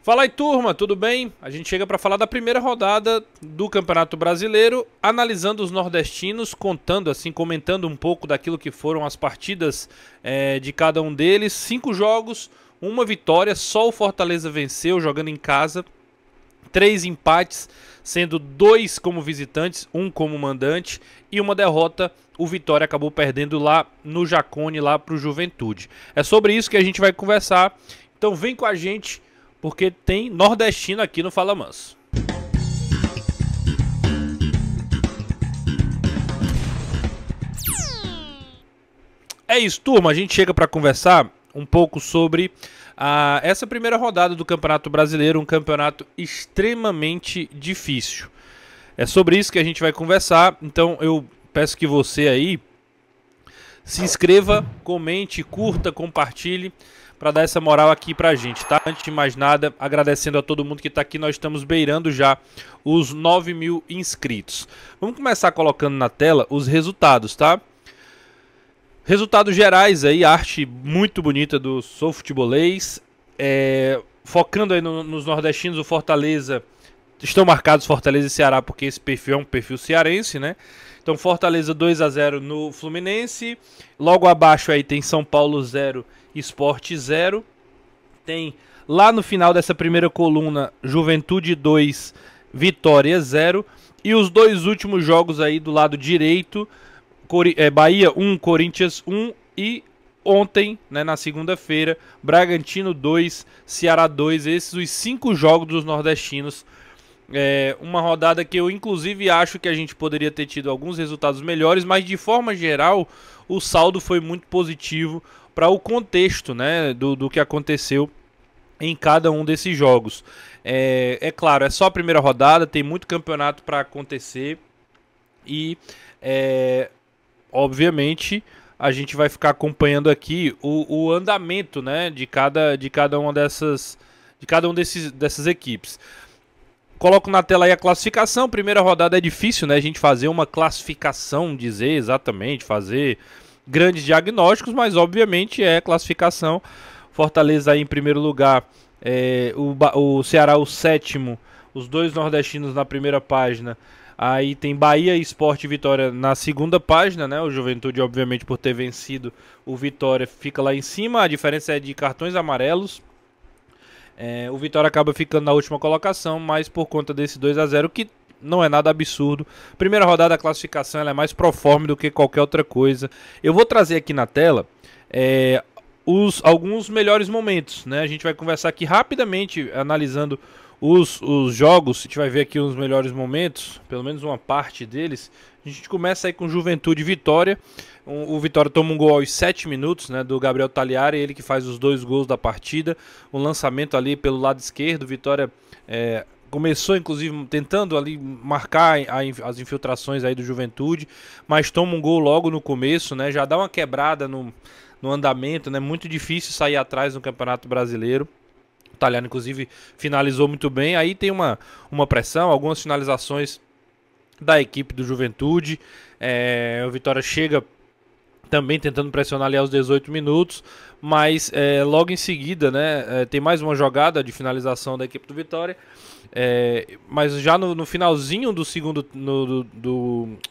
Fala aí, turma, tudo bem? A gente chega para falar da primeira rodada do Campeonato Brasileiro, analisando os nordestinos, comentando um pouco daquilo que foram as partidas de cada um deles. 5 jogos, uma vitória, só o Fortaleza venceu jogando em casa. 3 empates, sendo 2 como visitantes, 1 como mandante, e uma derrota. O Vitória acabou perdendo lá no Jacone, lá para o Juventude. É sobre isso que a gente vai conversar, então vem com a gente, porque tem nordestino aqui no Fala Manso. É isso, turma, a gente chega para conversar um pouco sobre essa primeira rodada do Campeonato Brasileiro, um campeonato extremamente difícil. É sobre isso que a gente vai conversar, então eu peço que você aí se inscreva, comente, curta, compartilhe, para dar essa moral aqui pra gente, tá? Antes de mais nada, agradecendo a todo mundo que tá aqui, nós estamos beirando já os 9.000 inscritos. Vamos começar colocando na tela os resultados, tá? Resultados gerais aí, arte muito bonita do Sou Futebolês. Focando aí nos nordestinos, o Fortaleza, estão marcados Fortaleza e Ceará, porque esse perfil é um perfil cearense, né? Então Fortaleza 2-0 no Fluminense, logo abaixo aí tem São Paulo 0, Sport 0. Tem lá no final dessa primeira coluna Juventude 2, Vitória 0. E os dois últimos jogos aí do lado direito, Bahia 1, Corinthians 1 e ontem, né, na segunda-feira, Bragantino 2, Ceará 2. Esses os 5 jogos dos nordestinos. Uma rodada que eu inclusive acho que a gente poderia ter tido alguns resultados melhores, mas de forma geral o saldo foi muito positivo para o contexto, né, do que aconteceu em cada um desses jogos. Claro, é só a primeira rodada, tem muito campeonato para acontecer e obviamente a gente vai ficar acompanhando aqui o andamento, né, de cada uma dessas equipes. Coloco na tela aí a classificação. Primeira rodada é difícil, né? A gente fazer uma classificação, dizer exatamente, fazer grandes diagnósticos, mas obviamente é classificação. Fortaleza aí em primeiro lugar, o Ceará o sétimo, os dois nordestinos na primeira página. Aí tem Bahia, Sport e Vitória na segunda página, né? O Juventude, obviamente, por ter vencido o Vitória, fica lá em cima. A diferença é de cartões amarelos. O Vitória acaba ficando na última colocação, mas por conta desse 2-0, que não é nada absurdo. Primeira rodada da classificação, ela é mais pro forma do que qualquer outra coisa. Eu vou trazer aqui na tela alguns melhores momentos, né? A gente vai conversar aqui rapidamente, analisando os jogos. A gente vai ver aqui os melhores momentos, pelo menos uma parte deles. A gente começa aí com Juventude e Vitória. O Vitória toma um gol aos 7 minutos, né, do Gabriel Tagliari, ele que faz os 2 gols da partida. Um lançamento ali pelo lado esquerdo. Vitória começou inclusive tentando ali marcar as infiltrações aí do Juventude, mas toma um gol logo no começo, né, já dá uma quebrada no andamento, né, muito difícil sair atrás no Campeonato Brasileiro. O Tagliari inclusive finalizou muito bem. Aí tem uma pressão, algumas finalizações da equipe do Juventude. O Vitória chega também tentando pressionar ali aos 18 minutos, mas logo em seguida, né, tem mais uma jogada de finalização da equipe do Vitória, mas já no finalzinho do segundo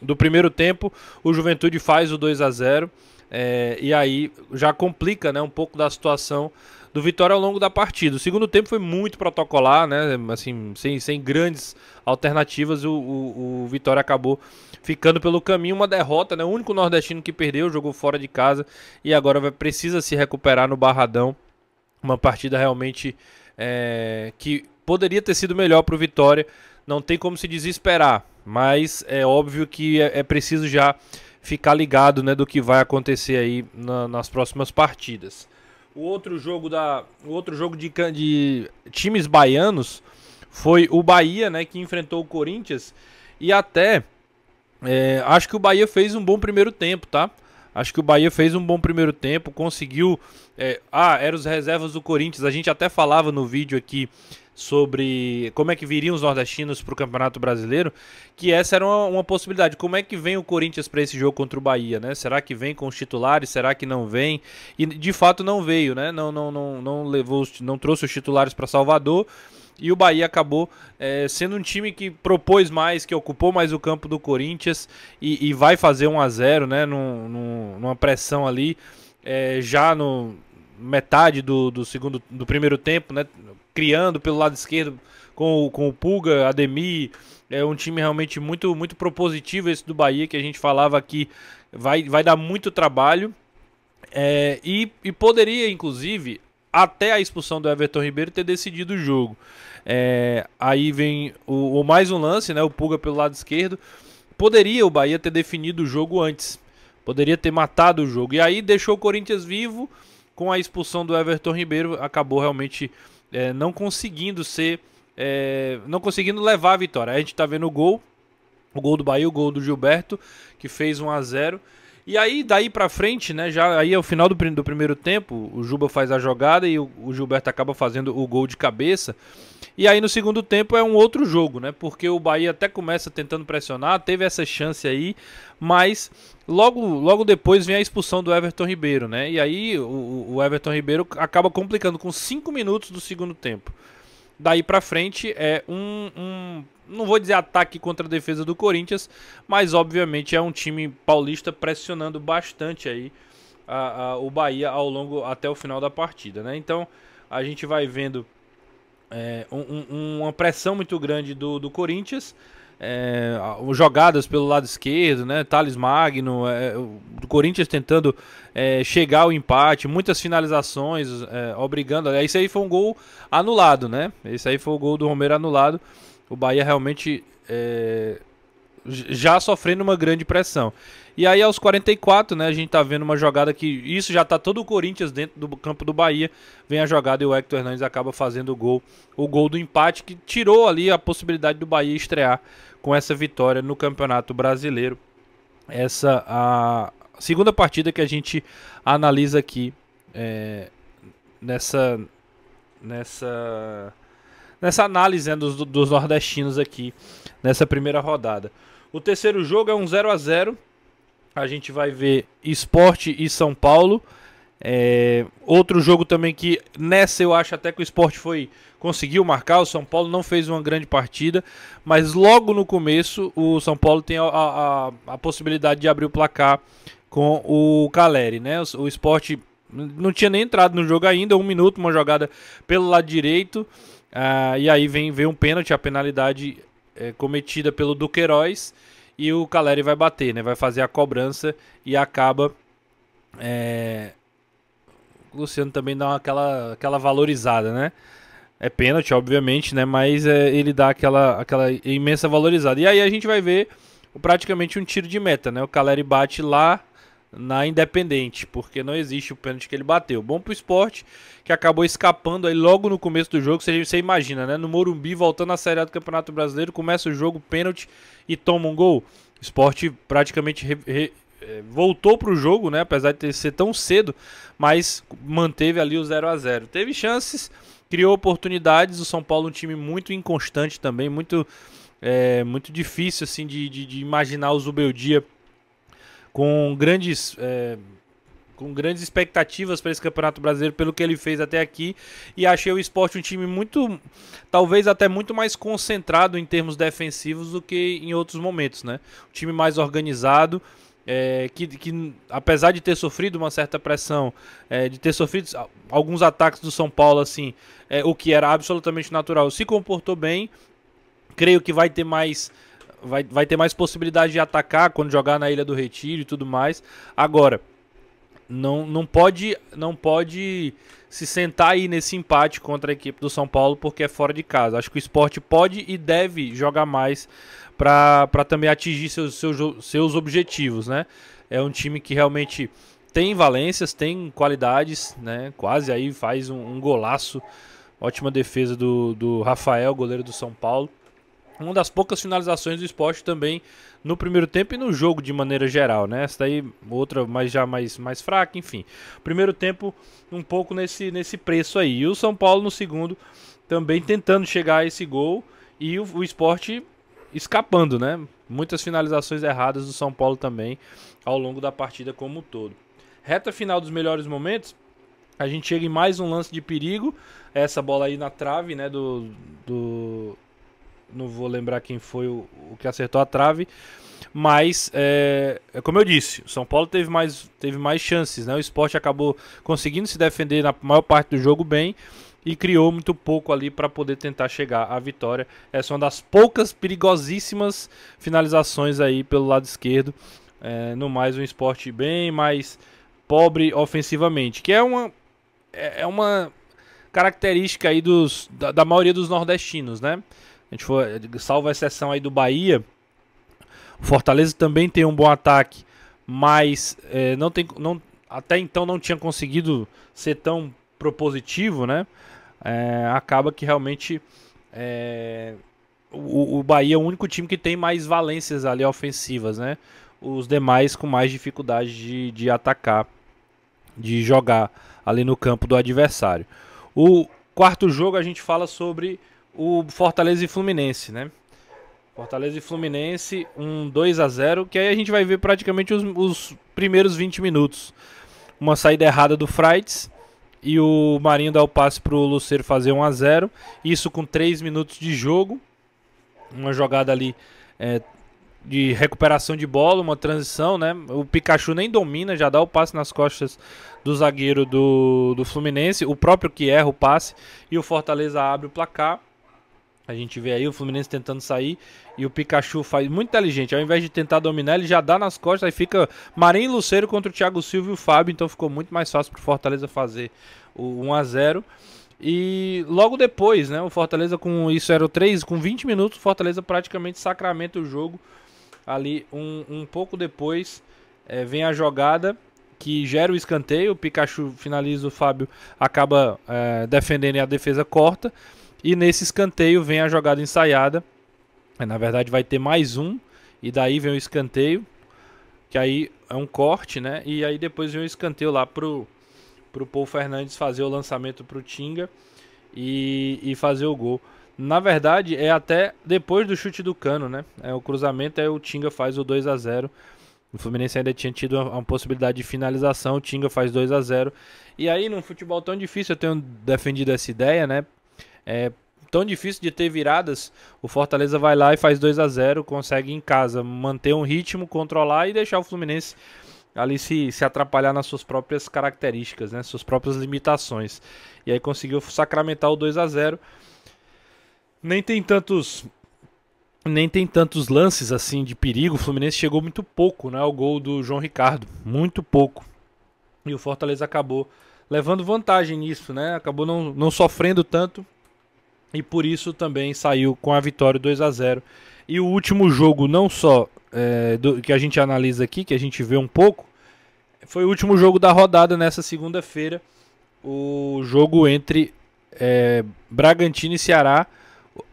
do primeiro tempo, o Juventude faz o 2-0, e aí já complica, né, um pouco da situação do Vitória ao longo da partida. O segundo tempo foi muito protocolar, né, assim, sem grandes alternativas. O Vitória acabou ficando pelo caminho, uma derrota, né, o único nordestino que perdeu, jogou fora de casa e agora precisa se recuperar no Barradão. Uma partida realmente que poderia ter sido melhor para o Vitória, não tem como se desesperar, mas é óbvio que é preciso já ficar ligado, né, do que vai acontecer aí nas próximas partidas. O outro jogo de times baianos foi o Bahia, né, que enfrentou o Corinthians. E até acho que o Bahia fez um bom primeiro tempo, tá? Acho que o Bahia fez um bom primeiro tempo, conseguiu... eram os reservas do Corinthians. A gente até falava no vídeo aqui sobre como é que viriam os nordestinos para o Campeonato Brasileiro, que essa era uma possibilidade. Como é que vem o Corinthians para esse jogo contra o Bahia, né? Será que vem com os titulares? Será que não vem? E de fato não veio, né? Não levou, não trouxe os titulares para Salvador. E o Bahia acabou sendo um time que propôs mais, que ocupou mais o campo do Corinthians e vai fazer 1-0, né? Numa pressão ali, já no metade do primeiro tempo, né? Criando pelo lado esquerdo com o Pulga, Ademir. É um time realmente muito, muito propositivo esse do Bahia, que a gente falava que vai dar muito trabalho. E poderia, inclusive, até a expulsão do Everton Ribeiro, ter decidido o jogo. Aí vem mais um lance, né? O Pulga pelo lado esquerdo. Poderia o Bahia ter definido o jogo antes. Poderia ter matado o jogo. E aí deixou o Corinthians vivo. Com a expulsão do Everton Ribeiro, acabou realmente não conseguindo não conseguindo levar a vitória. A gente tá vendo o gol do Bahia, o gol do Gilberto, que fez 1-0. E aí, daí pra frente, né, já aí ao final do primeiro tempo, o Juba faz a jogada e o Gilberto acaba fazendo o gol de cabeça. E aí no segundo tempo é um outro jogo, né, porque o Bahia até começa tentando pressionar, teve essa chance aí, mas logo depois vem a expulsão do Everton Ribeiro, né, e aí o Everton Ribeiro acaba complicando com 5 minutos do segundo tempo. Daí pra frente é não vou dizer ataque contra a defesa do Corinthians, mas obviamente é um time paulista pressionando bastante aí o Bahia ao longo até o final da partida, né? Então a gente vai vendo uma pressão muito grande do Corinthians, jogadas pelo lado esquerdo, né? Thales Magno, do Corinthians tentando chegar ao empate, muitas finalizações, obrigando. Esse aí foi um gol anulado, né? Esse aí foi o gol do Romero anulado. O Bahia realmente já sofrendo uma grande pressão. E aí aos 44, né, a gente tá vendo uma jogada que isso já tá todo o Corinthians dentro do campo do Bahia. Vem a jogada e o Hector Hernandes acaba fazendo o gol do empate, que tirou ali a possibilidade do Bahia estrear com essa vitória no Campeonato Brasileiro. Essa a segunda partida que a gente analisa aqui nessa análise, né, dos nordestinos aqui nessa primeira rodada. O terceiro jogo é um 0-0. A gente vai ver Sport e São Paulo. Outro jogo também que nessa eu acho até que o Sport conseguiu marcar. O São Paulo não fez uma grande partida, mas logo no começo o São Paulo tem a possibilidade de abrir o placar com o Caleri, né? O Sport não tinha nem entrado no jogo ainda. 1 minuto, uma jogada pelo lado direito. E aí vem um pênalti, a penalidade cometida pelo Duqueiroz, e o Caleri vai bater, né? Vai fazer a cobrança e acaba. O Luciano também dá aquela valorizada, né? É pênalti, obviamente, né? Mas ele dá aquela imensa valorizada. E aí a gente vai ver praticamente um tiro de meta, né? O Caleri bate lá na Independente, porque não existe o pênalti que ele bateu. Bom pro Sport, que acabou escapando aí logo no começo do jogo. Você imagina, né? No Morumbi, voltando à Série A do Campeonato Brasileiro, começa o jogo, pênalti e toma um gol. O Sport praticamente voltou pro jogo, né? Apesar de ser tão cedo, mas manteve ali o 0-0. Teve chances, criou oportunidades. O São Paulo é um time muito inconstante também, muito difícil assim de imaginar o Zubeldia com grandes expectativas para esse Campeonato Brasileiro pelo que ele fez até aqui, e achei o Sport um time talvez até muito mais concentrado em termos defensivos do que em outros momentos, né? Um time mais organizado, que apesar de ter sofrido uma certa pressão, de ter sofrido alguns ataques do São Paulo, assim, o que era absolutamente natural, se comportou bem. Creio que vai ter mais possibilidade de atacar quando jogar na Ilha do Retiro e tudo mais. Agora, não pode se sentar aí nesse empate contra a equipe do São Paulo, porque é fora de casa. Acho que o Sport pode e deve jogar mais para também atingir seus objetivos, né? É um time que realmente tem valências, tem qualidades, né? Quase aí faz um golaço. Ótima defesa do Rafael, goleiro do São Paulo. uma das poucas finalizações do Sport também no primeiro tempo e no jogo de maneira geral, né? Essa daí, outra mais fraca, enfim. Primeiro tempo um pouco nesse preço aí. E o São Paulo no segundo também tentando chegar a esse gol e o Sport escapando, né? Muitas finalizações erradas do São Paulo também ao longo da partida como um todo. Reta final dos melhores momentos, a gente chega em mais um lance de perigo. Essa bola aí na trave, né? Não vou lembrar quem foi o que acertou a trave. Mas, como eu disse, o São Paulo teve mais chances, né? O Sport acabou conseguindo se defender na maior parte do jogo bem e criou muito pouco ali para poder tentar chegar à vitória. Essa é uma das poucas perigosíssimas finalizações aí pelo lado esquerdo. No mais, um Sport bem mais pobre ofensivamente, que é uma característica aí da maioria dos nordestinos, né? A gente salvo a exceção aí do Bahia, o Fortaleza também tem um bom ataque, mas até então não tinha conseguido ser tão propositivo, né? Acaba que realmente o Bahia é o único time que tem mais valências ali ofensivas, né? Os demais com mais dificuldade de atacar, de jogar ali no campo do adversário. O quarto jogo a gente fala sobre o Fortaleza e Fluminense, né? Fortaleza e Fluminense, um 2-0, que aí a gente vai ver praticamente os primeiros 20 minutos. Uma saída errada do Fraites e o Marinho dá o passe para o Lucero fazer 1-0. Isso com 3 minutos de jogo. Uma jogada ali de recuperação de bola, uma transição, né? O Pikachu nem domina, já dá o passe nas costas do zagueiro do Fluminense. O próprio que erra o passe e o Fortaleza abre o placar. A gente vê aí o Fluminense tentando sair e o Pikachu faz muito inteligente. Ao invés de tentar dominar, ele já dá nas costas. Aí fica Marinho e Lucero contra o Thiago Silva e o Fábio. Então ficou muito mais fácil para o Fortaleza fazer o 1-0. E logo depois, né, o Fortaleza com 20 minutos, o Fortaleza praticamente sacramenta o jogo. Ali um pouco depois vem a jogada que gera o escanteio. O Pikachu finaliza, o Fábio acaba defendendo e a defesa corta. E nesse escanteio vem a jogada ensaiada. Na verdade vai ter mais um. E daí vem o escanteio. Que aí é um corte, né? E aí depois vem o escanteio lá pro Paul Fernandes fazer o lançamento pro Tinga. E fazer o gol. Na verdade é até depois do chute do Cano, né? O cruzamento, aí o Tinga faz o 2-0. O Fluminense ainda tinha tido uma possibilidade de finalização. O Tinga faz 2-0. E aí num futebol tão difícil, eu tenho defendido essa ideia, né? Tão difícil de ter viradas, o Fortaleza vai lá e faz 2-0, consegue em casa manter um ritmo, controlar e deixar o Fluminense ali se atrapalhar nas suas próprias características, né, suas próprias limitações. E aí conseguiu sacramentar o 2-0. Nem tem tantos lances assim de perigo. O Fluminense chegou muito pouco, né, ao gol do João Ricardo, muito pouco. E o Fortaleza acabou levando vantagem nisso, né? Acabou não sofrendo tanto. E por isso também saiu com a vitória 2-0. E o último jogo, não só que a gente analisa aqui, que a gente vê um pouco, foi o último jogo da rodada nessa segunda-feira. O jogo entre Bragantino e Ceará.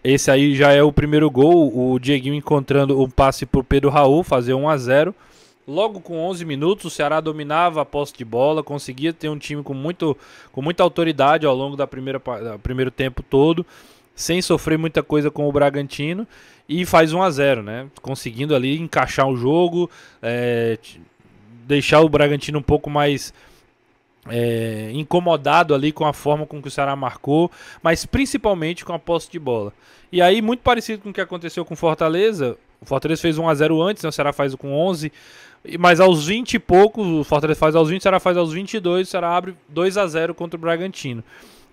Esse aí já é o primeiro gol. O Dieguinho encontrando um passe por Pedro Raul, fazer 1-0. Logo com 11 minutos, o Ceará dominava a posse de bola, conseguia ter um time com muita autoridade ao longo do primeiro tempo todo, sem sofrer muita coisa com o Bragantino, e faz 1-0, né? Conseguindo ali encaixar o jogo, deixar o Bragantino um pouco mais incomodado ali com a forma com que o Ceará marcou, mas principalmente com a posse de bola. E aí, muito parecido com o que aconteceu com o Fortaleza fez 1-0 antes, né? O Ceará faz com 11, mas aos 20 e poucos, o Fortaleza faz aos 20, o Ceará faz aos 22, o Ceará abre 2-0 contra o Bragantino.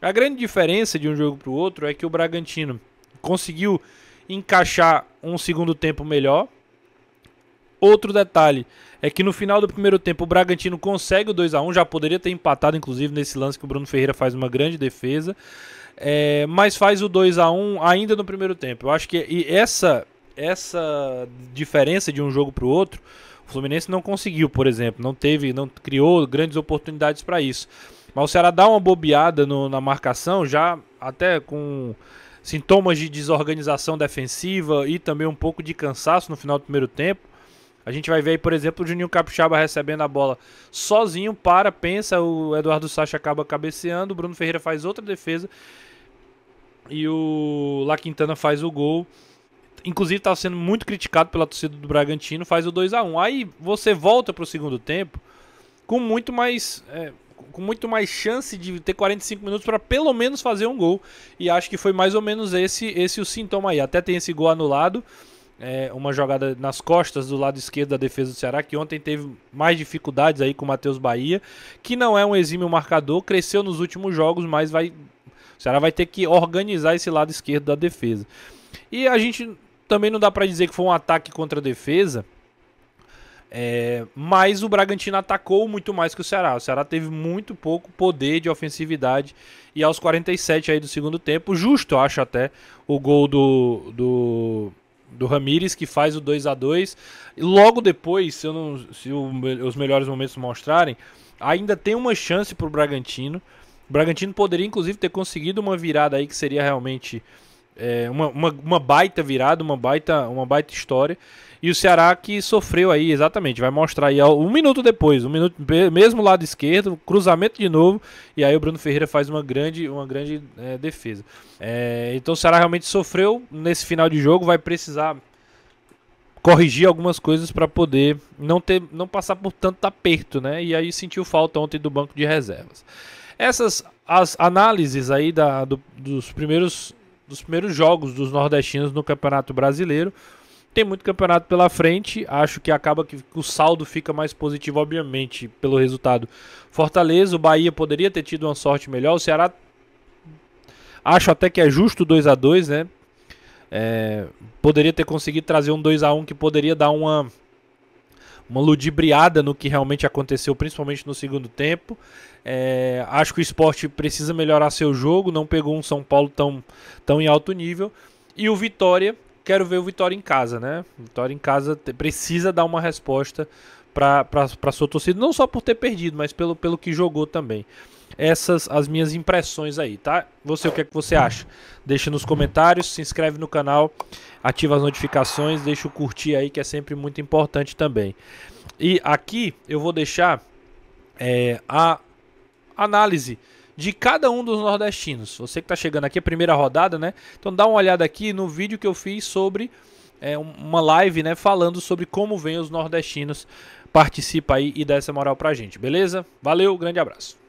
A grande diferença de um jogo para o outro é que o Bragantino conseguiu encaixar um segundo tempo melhor. Outro detalhe é que no final do primeiro tempo o Bragantino consegue o 2-1, já poderia ter empatado inclusive nesse lance que o Bruno Ferreira faz uma grande defesa, mas faz o 2-1 ainda no primeiro tempo. Eu acho que essa diferença de um jogo para o outro, o Fluminense não conseguiu, por exemplo, não criou grandes oportunidades para isso. Mas o Ceará dá uma bobeada na marcação, já até com sintomas de desorganização defensiva e também um pouco de cansaço no final do primeiro tempo. A gente vai ver aí, por exemplo, o Juninho Capixaba recebendo a bola sozinho, pensa, o Eduardo Sacha acaba cabeceando, o Bruno Ferreira faz outra defesa e o La Quintana faz o gol. Inclusive estava sendo muito criticado pela torcida do Bragantino, faz o 2-1. Aí você volta para o segundo tempo com muito mais chance de ter 45 minutos para pelo menos fazer um gol. E acho que foi mais ou menos esse o sintoma aí. Até tem esse gol anulado. Uma jogada nas costas do lado esquerdo da defesa do Ceará, que ontem teve mais dificuldades aí com o Matheus Bahia, que não é um exímio marcador, cresceu nos últimos jogos, mas o Ceará vai ter que organizar esse lado esquerdo da defesa. E a gente também não dá para dizer que foi um ataque contra a defesa, mas o Bragantino atacou muito mais que o Ceará. O Ceará teve muito pouco poder de ofensividade e aos 47 aí do segundo tempo, justo eu acho até, o gol do Ramires, que faz o 2-2. E logo depois, se os melhores momentos mostrarem, ainda tem uma chance para o Bragantino. O Bragantino poderia inclusive ter conseguido uma virada aí que seria realmente uma baita virada, uma baita história. E o Ceará que sofreu aí, exatamente, vai mostrar aí um minuto depois, mesmo lado esquerdo, cruzamento de novo, e aí o Bruno Ferreira faz uma grande defesa. Então o Ceará realmente sofreu nesse final de jogo, vai precisar corrigir algumas coisas para poder não passar por tanto aperto, né? E aí sentiu falta ontem do banco de reservas. Essas as análises aí dos primeiros jogos dos nordestinos no Campeonato Brasileiro. Tem muito campeonato pela frente, acho que acaba que o saldo fica mais positivo, obviamente, pelo resultado. Fortaleza, o Bahia poderia ter tido uma sorte melhor, o Ceará acho até que é justo o 2-2, né? Poderia ter conseguido trazer um 2-1 que poderia dar uma ludibriada no que realmente aconteceu, principalmente no segundo tempo. Acho que o Sport precisa melhorar seu jogo, não pegou um São Paulo tão em alto nível. E o Vitória, quero ver o Vitória em casa, né? Vitória em casa precisa dar uma resposta para sua torcida, não só por ter perdido, mas pelo que jogou também. Essas as minhas impressões aí, tá? O que é que você acha? Deixa nos comentários, se inscreve no canal, ativa as notificações, deixa o curtir aí, que é sempre muito importante também. E aqui eu vou deixar a análise de cada um dos nordestinos. Você que está chegando aqui, a primeira rodada, né? Então dá uma olhada aqui no vídeo que eu fiz sobre uma live, né? Falando sobre como vem os nordestinos. Participa aí e dá essa moral pra gente, beleza? Valeu, grande abraço.